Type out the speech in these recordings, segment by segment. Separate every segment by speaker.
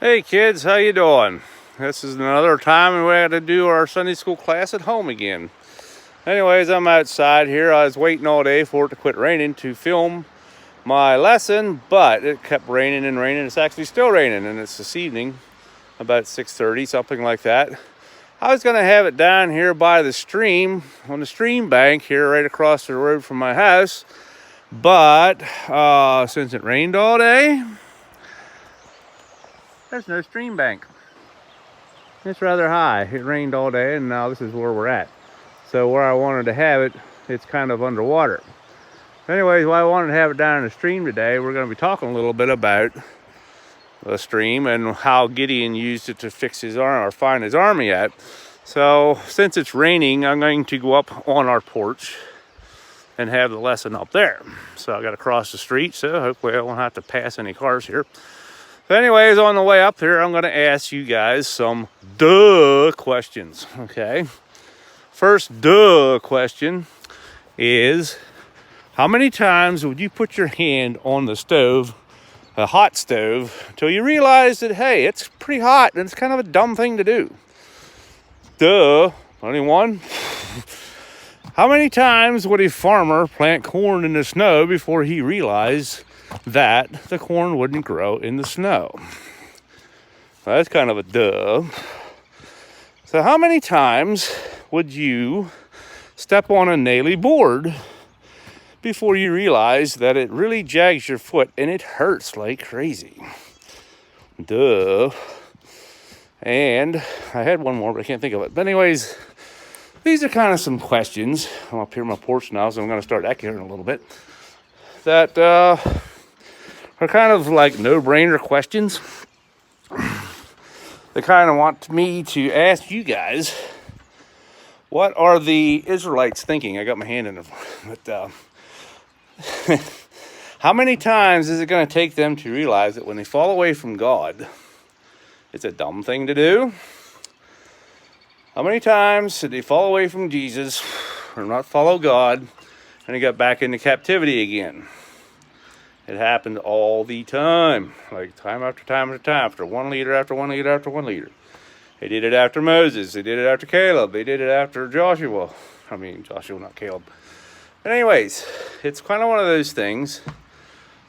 Speaker 1: Hey kids, how you doing? This is another time we had to do our Sunday school class at home again. Anyways, I'm outside here. I was waiting all day for it to quit raining to film my lesson, but it kept raining and raining. It's actually still raining, and it's this evening, about 6:30, something like that. I was gonna have it down here by the stream, on the stream bank here, right across the road from my house. But since it rained all day, there's no stream bank. It's rather high. It rained all day, and now this is where we're at. So where I wanted to have it, it's kind of underwater. Anyways, why I wanted to have it down in the stream today, we're going to be talking a little bit about the stream and how Gideon used it to fix his arm or find his army at. So since it's raining, I'm going to go up on our porch and have the lesson up there. So I got to cross the street, so hopefully I won't have to pass any cars here. So anyways, on the way up here, I'm going to ask you guys some duh questions, okay? First duh question is, how many times would you put your hand on the stove, a hot stove, until you realize that, hey, it's pretty hot and it's kind of a dumb thing to do? Duh. Only one? How many times would a farmer plant corn in the snow before he realized that the corn wouldn't grow in the snow? Well, that's kind of a duh. So how many times would you step on a naily board before you realize that it really jags your foot and it hurts like crazy? Duh. And I had one more, but I can't think of it. But anyways, these are kind of some questions. I'm up here on my porch now, so I'm going to start echoing a little bit. That are kind of like no-brainer questions. They kind of want me to ask you guys, what are the Israelites thinking? I got my hand in it. But how many times is it going to take them to realize that when they fall away from God, it's a dumb thing to do? How many times did they fall away from Jesus or not follow God and they got back into captivity again? It happened all the time, like time after time after time, after one leader after one leader after one leader. They did it after Moses. They did it after Caleb. They did it after Joshua. Joshua, not Caleb. But anyways, it's kind of one of those things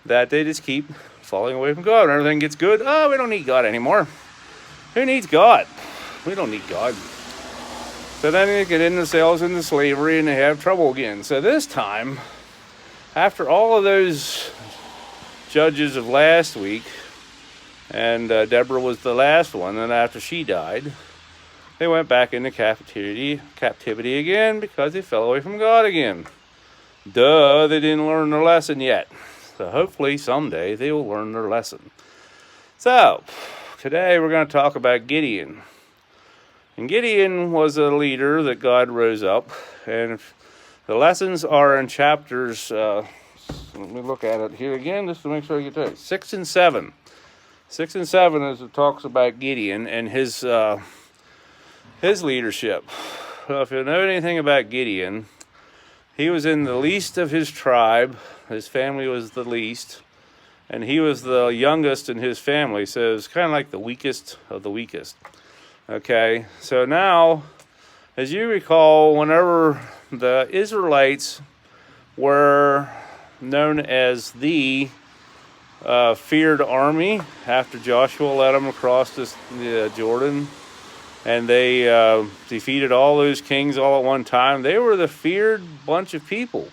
Speaker 1: that they just keep falling away from God. When everything gets good, oh, we don't need God anymore. Who needs God? We don't need God. So then they get themselves into slavery and they have trouble again. So this time, after all of those judges of last week, and Deborah was the last one, and after she died, they went back into captivity again because they fell away from God again. Duh, they didn't learn their lesson yet. So hopefully someday they will learn their lesson. So today we're going to talk about Gideon. And Gideon was a leader that God rose up, and the lessons are in chapters, let me look at it here again just to make sure I get to it, 6 and 7. 6 and 7 is it talks about Gideon and his leadership. Well, if you know anything about Gideon, he was in the least of his tribe. His family was the least, and he was the youngest in his family, so it was kind of like the weakest of the weakest. Okay, so now, as you recall, whenever the Israelites were known as the feared army after Joshua led them across the Jordan, and they defeated all those kings all at one time, they were the feared bunch of people.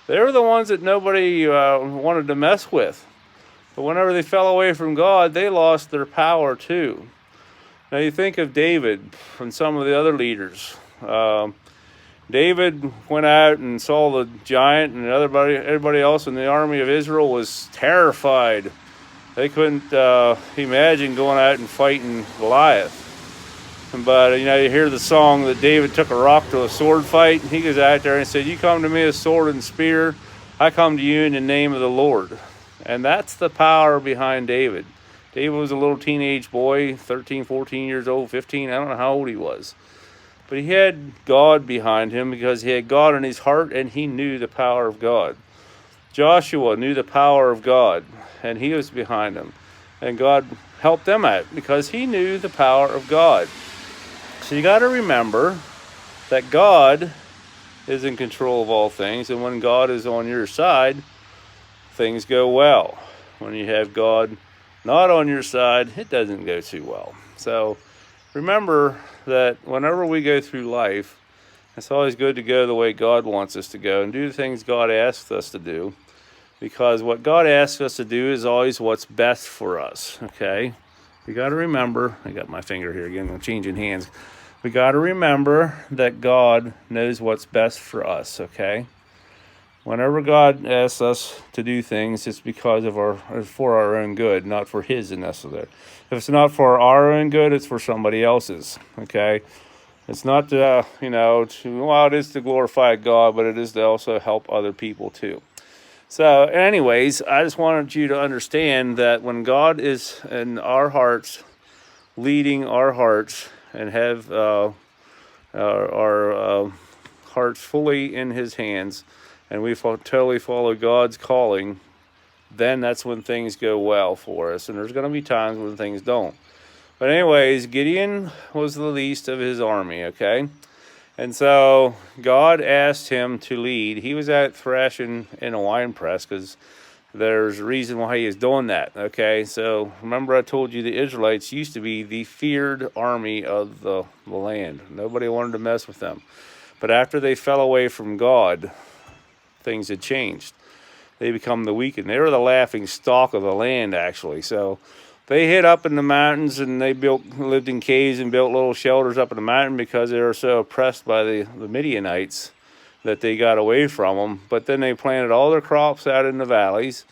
Speaker 1: They were the ones that nobody wanted to mess with. But whenever they fell away from God, they lost their power too. Now you think of David and some of the other leaders. David went out and saw the giant, and everybody else in the army of Israel was terrified. They couldn't imagine going out and fighting Goliath. But, you hear the song that David took a rock to a sword fight. He goes out there and said, "You come to me with sword and spear, I come to you in the name of the Lord." And that's the power behind David. David was a little teenage boy, 13, 14 years old, 15, I don't know how old he was. But he had God behind him because he had God in his heart and he knew the power of God. Joshua knew the power of God and he was behind him. And God helped them out because he knew the power of God. So you got to remember that God is in control of all things. And when God is on your side, things go well. When you have God not on your side, it doesn't go too well. So remember that whenever we go through life, it's always good to go the way God wants us to go and do the things God asks us to do, because what God asks us to do is always what's best for us, okay? We got to remember, I got my finger here again, I'm changing hands. We got to remember that God knows what's best for us, okay? Whenever God asks us to do things, it's because of for our own good, not for his necessarily. If it's not for our own good, it's for somebody else's, okay? It's not, it is to glorify God, but it is to also help other people too. So anyways, I just wanted you to understand that when God is in our hearts, leading our hearts, and have our hearts fully in his hands, and we totally follow God's calling, then that's when things go well for us. And there's going to be times when things don't. But anyways, Gideon was the least of his army, okay? And so God asked him to lead. He was out thrashing in a wine press because there's a reason why he is doing that, okay? So remember I told you the Israelites used to be the feared army of the land. Nobody wanted to mess with them. But after they fell away from God, things had changed. They become the weak, and they were the laughing stock of the land, actually. So they hid up in the mountains, and they lived in caves and built little shelters up in the mountain because they were so oppressed by the Midianites that they got away from them. But then they planted all their crops out in the valleys,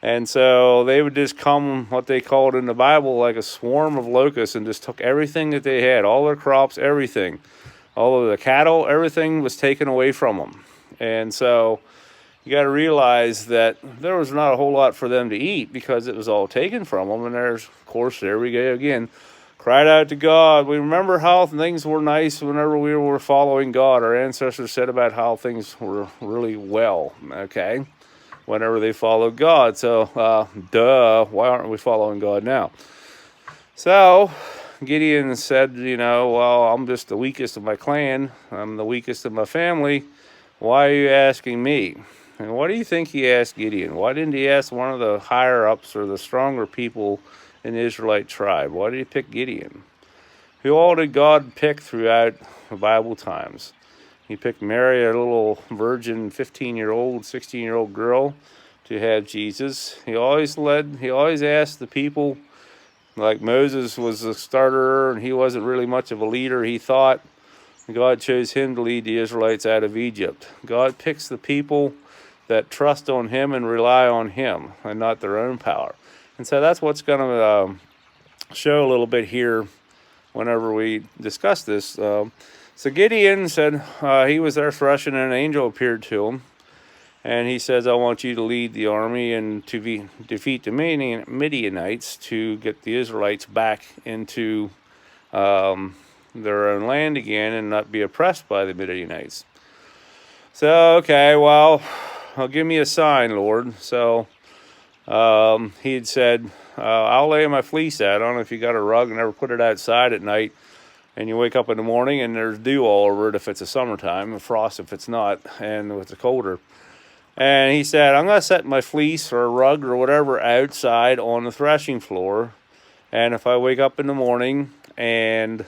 Speaker 1: and so they would just come, what they called in the Bible, like a swarm of locusts, and just took everything that they had, all their crops, everything. All of the cattle, everything was taken away from them. And so you got to realize that there was not a whole lot for them to eat because it was all taken from them. And there's, of course, there we go again. Cried out to God. We remember how things were nice whenever we were following God. Our ancestors said about how things were really well, okay, whenever they followed God. So, why aren't we following God now? So Gideon said, well, I'm just the weakest of my clan. I'm the weakest of my family. Why are you asking me? And what do you think he asked Gideon? Why didn't he ask one of the higher-ups or the stronger people in the Israelite tribe? Why did he pick Gideon? Who all did God pick throughout the Bible times? He picked Mary, a little virgin 15-year-old, 16-year-old girl, to have Jesus. He always asked the people, like Moses was the starter and he wasn't really much of a leader, he thought. God chose him to lead the Israelites out of Egypt. God picks the people that trust on him and rely on him and not their own power. And so that's what's going to show a little bit here whenever we discuss this. So Gideon said he was there threshing and an angel appeared to him. And he says, I want you to lead the army and to defeat the Midianites to get the Israelites back into their own land again and not be oppressed by the Midianites. So, okay, well, give me a sign, Lord. So he had said, I'll lay my fleece out. I don't know if you got a rug and ever put it outside at night and you wake up in the morning and there's dew all over it if it's a summertime, and frost if it's not, and if it's colder. And he said, I'm going to set my fleece or a rug or whatever outside on the threshing floor. And if I wake up in the morning and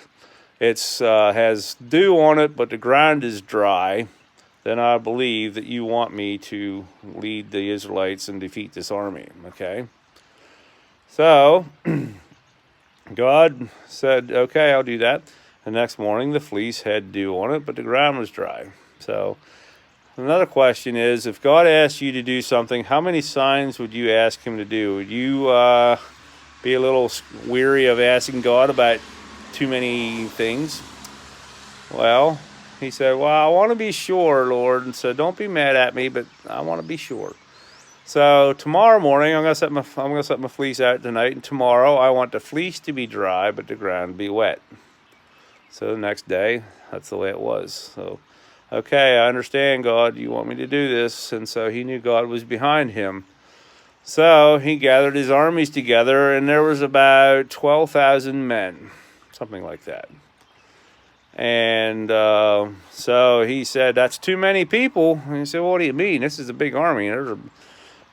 Speaker 1: it's has dew on it, but the ground is dry, then I believe that you want me to lead the Israelites and defeat this army, okay? So God said, okay, I'll do that. The next morning, the fleece had dew on it, but the ground was dry. So another question is, if God asked you to do something, how many signs would you ask him to do? Would you be a little weary of asking God about too many things? Well, he said, well, I want to be sure, Lord, and so don't be mad at me, but I want to be sure. So tomorrow morning, I'm going to set my fleece out tonight, and tomorrow I want the fleece to be dry, but the ground to be wet. So the next day, that's the way it was. So, okay, I understand, God, you want me to do this, and so he knew God was behind him. So he gathered his armies together, and there was about 12,000 men, something like that. And so he said, that's too many people. And he said, well, what do you mean? This is a big army.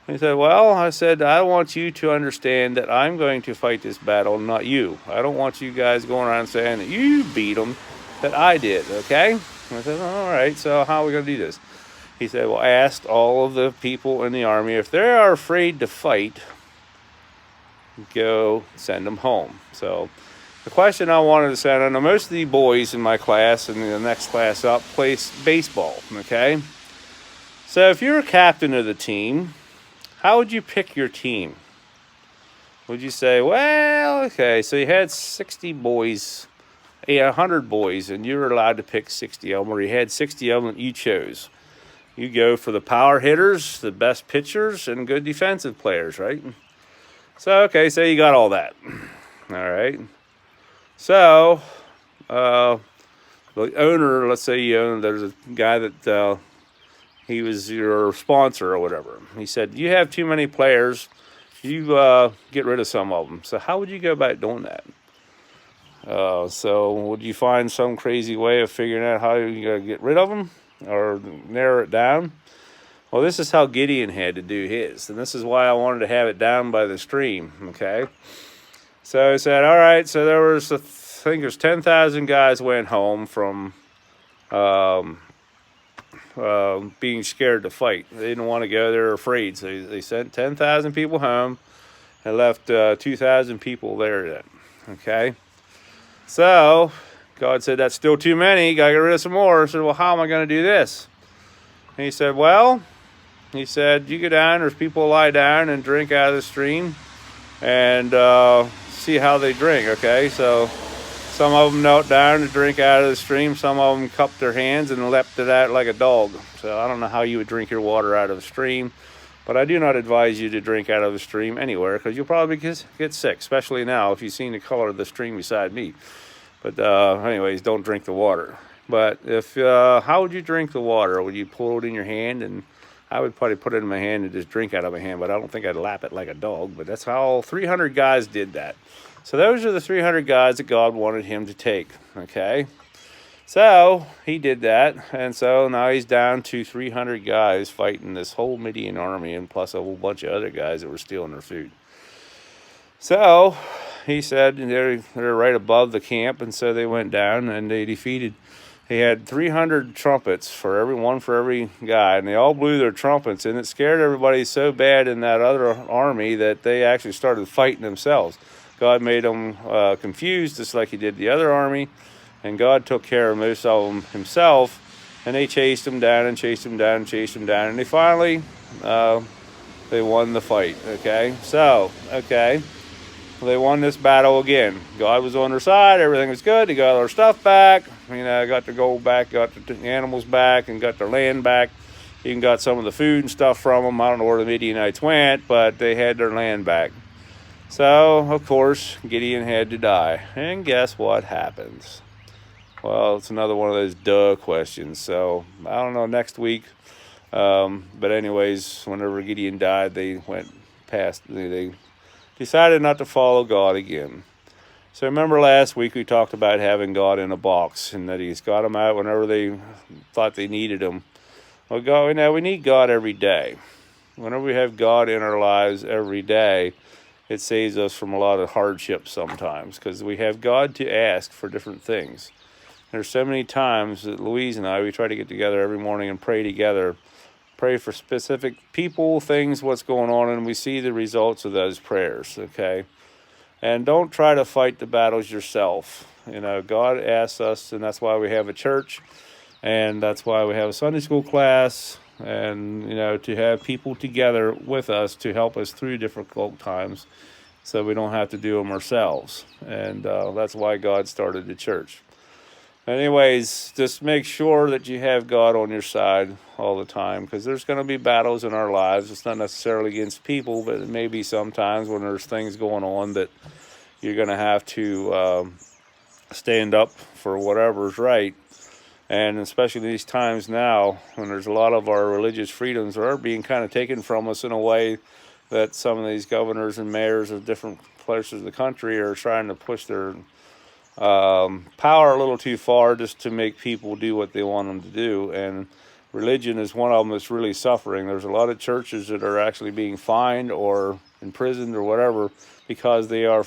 Speaker 1: He said, well, I said, I want you to understand that I'm going to fight this battle, not you. I don't want you guys going around saying that you beat them, that I did, okay? And I said, all right, so how are we going to do this? He said, well, I asked all of the people in the army, if they are afraid to fight, go send them home. So the question I wanted to say, I know most of the boys in my class and the next class up play baseball, okay? So if you're a captain of the team, how would you pick your team? Would you say, well, okay, so you had 60 boys, 100 boys, and you were allowed to pick 60 of them, or you had 60 of them that you chose. You go for the power hitters, the best pitchers, and good defensive players, right? So, okay, so you got all that. All right. So, the owner, let's say you own, there's a guy that he was your sponsor or whatever. He said, you have too many players, you get rid of some of them. So how would you go about doing that? So would you find some crazy way of figuring out how you're going to get rid of them or narrow it down? Well, this is how Gideon had to do his, and this is why I wanted to have it down by the stream, okay? So I said, all right, so there was, I think there's 10,000 guys went home from being scared to fight. They didn't want to go, they were afraid. So they sent 10,000 people home and left 2,000 people there then, okay? So God said, that's still too many, got to get rid of some more. I said, well, how am I going to do this? And he said, well, he said, you go down, there's people lie down and drink out of the stream and see how they drink, okay? So some of them knelt down to drink out of the stream. Some of them cupped their hands and leapt it out like a dog. So I don't know how you would drink your water out of a stream, but I do not advise you to drink out of a stream anywhere because you'll probably get sick, especially now if you've seen the color of the stream beside me. But anyways, don't drink the water. But if how would you drink the water? Would you pull it in your hand? And I would probably put it in my hand and just drink out of my hand, but I don't think I'd lap it like a dog. But that's how all 300 guys did that. So those are the 300 guys that God wanted him to take, okay? So he did that, and so now he's down to 300 guys fighting this whole Midian army, and plus a whole bunch of other guys that were stealing their food. So he said they're right above the camp, and so they went down and they defeated. He had 300 trumpets for every guy, and they all blew their trumpets, and it scared everybody so bad in that other army that they actually started fighting themselves. God made them confused, just like he did the other army, and God took care of most of them himself, and they chased them down and chased them down and chased them down, and they finally, they won the fight, okay? So, okay, they won this battle again. God was on their side, everything was good, they got their stuff back, got their gold back, got the animals back, and got their land back, even got some of the food and stuff from them. I don't know where the Midianites went, but they had their land back. So, of course, Gideon had to die. And guess what happens? Well, it's another one of those duh questions. So, I don't know, next week. But anyways, whenever Gideon died, they went past, they decided not to follow God again. So remember last week we talked about having God in a box and that he's got them out whenever they thought they needed him. Well, God, we need God every day. Whenever we have God in our lives every day, it saves us from a lot of hardships sometimes because we have God to ask for different things. There's so many times that Louise and I, we try to get together every morning and pray together, pray for specific people, things, what's going on, and we see the results of those prayers, okay? And don't try to fight the battles yourself. God asks us, and that's why we have a church, and that's why we have a Sunday school class, and to have people together with us to help us through difficult times so we don't have to do them ourselves. And that's why God started the church. Anyways, just make sure that you have God on your side all the time because there's going to be battles in our lives. It's not necessarily against people, but it may be sometimes when there's things going on that you're going to have to stand up for whatever's right. And especially these times now when there's a lot of our religious freedoms are being kind of taken from us in a way that some of these governors and mayors of different places of the country are trying to push their power a little too far just to make people do what they want them to do. And religion is one of them that's really suffering. There's a lot of churches that are actually being fined or imprisoned or whatever because they are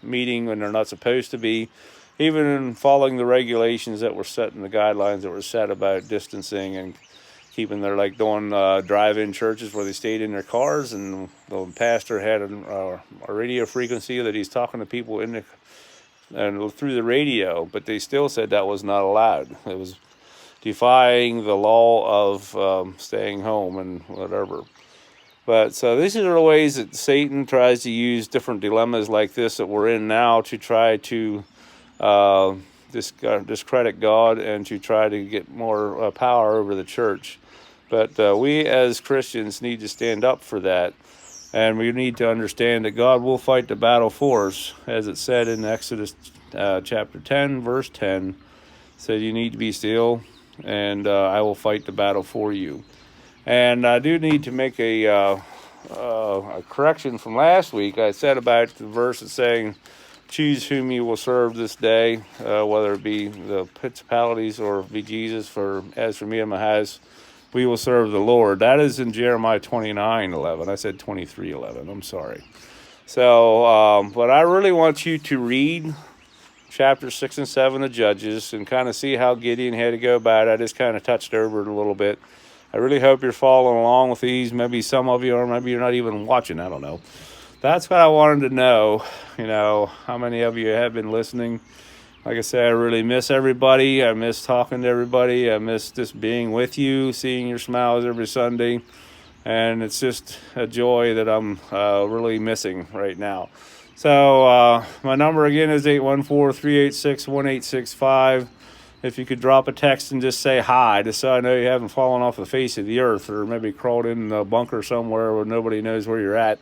Speaker 1: meeting when they're not supposed to be, even in following the regulations that were set and the guidelines that were set about distancing and keeping their, like doing drive-in churches where they stayed in their cars, and the pastor had a radio frequency that he's talking to people in the and through the radio, but they still said that was not allowed. It was defying the law of staying home and whatever. But so these are the ways that Satan tries to use different dilemmas like this that we're in now to try to discredit God and to try to get more power over the church. But we as Christians need to stand up for that. And we need to understand that God will fight the battle for us, as it said in Exodus chapter 10, verse 10. It said, you need to be still, and I will fight the battle for you. And I do need to make a correction from last week. I said about the verse that's saying, choose whom you will serve this day, whether it be the principalities or be Jesus. For as for me and my house, we will serve the Lord. That is in Jeremiah 29:11. I said 23:11. I'm sorry. So, but I really want you to read chapter 6 and 7 of Judges and kind of see how Gideon had to go about it. I just kind of touched over it a little bit. I really hope you're following along with these. Maybe some of you, or maybe you're not even watching. I don't know. That's what I wanted to know. You know, how many of you have been listening? Like I said, I really miss everybody. I miss talking to everybody. I miss just being with you, seeing your smiles every Sunday. And it's just a joy that I'm really missing right now. So my number again is 814-386-1865. If you could drop a text and just say hi, just so I know you haven't fallen off the face of the earth or maybe crawled in a bunker somewhere where nobody knows where you're at.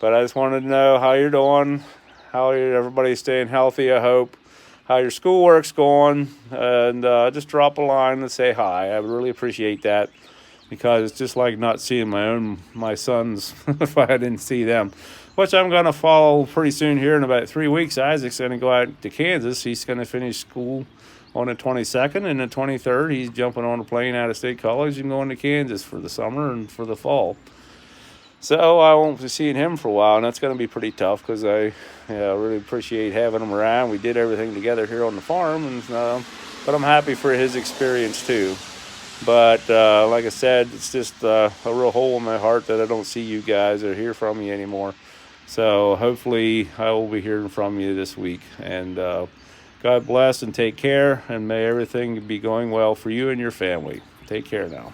Speaker 1: But I just wanted to know how you're doing, how everybody's staying healthy, I hope, how your schoolwork's going, and just drop a line and say hi. I would really appreciate that, because it's just like not seeing my sons if I didn't see them, which I'm going to follow pretty soon here in about 3 weeks. Isaac's going to go out to Kansas. He's going to finish school on the 22nd, and the 23rd, he's jumping on a plane out of State College and going to Kansas for the summer and for the fall. So I won't be seeing him for a while, and that's going to be pretty tough because I really appreciate having him around. We did everything together here on the farm, and but I'm happy for his experience too. But like I said, it's just a real hole in my heart that I don't see you guys or hear from you anymore. So hopefully I will be hearing from you this week. And God bless and take care, and may everything be going well for you and your family. Take care now.